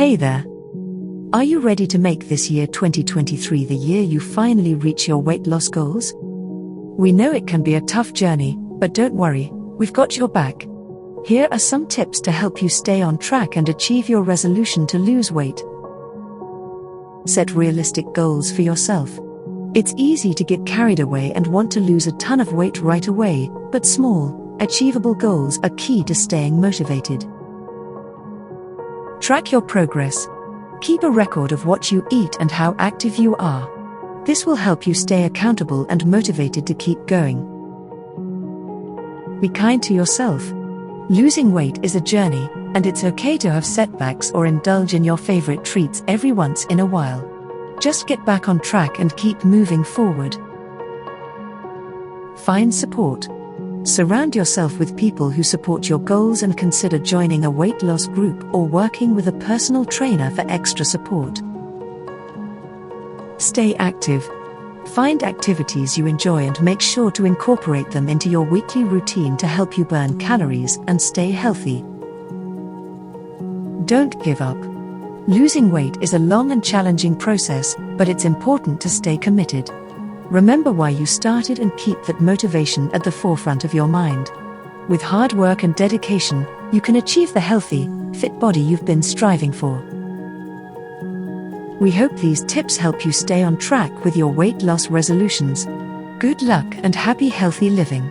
Hey there! Are you ready to make this year 2023 the year you finally reach your weight loss goals? We know it can be a tough journey, but don't worry, we've got your back. Here are some tips to help you stay on track and achieve your resolution to lose weight. Set realistic goals for yourself. It's easy to get carried away and want to lose a ton of weight right away, but small, achievable goals are key to staying motivated. Track your progress. Keep a record of what you eat and how active you are. This will help you stay accountable and motivated to keep going. Be kind to yourself. Losing weight is a journey, and it's okay to have setbacks or indulge in your favorite treats every once in a while. Just get back on track and keep moving forward. Find support. Surround yourself with people who support your goals and consider joining a weight loss group or working with a personal trainer for extra support. Stay active. Find activities you enjoy and make sure to incorporate them into your weekly routine to help you burn calories and stay healthy. Don't give up. Losing weight is a long and challenging process, but it's important to stay committed. Remember why you started and keep that motivation at the forefront of your mind. With hard work and dedication, you can achieve the healthy, fit body you've been striving for. We hope these tips help you stay on track with your weight loss resolutions. Good luck and happy healthy living.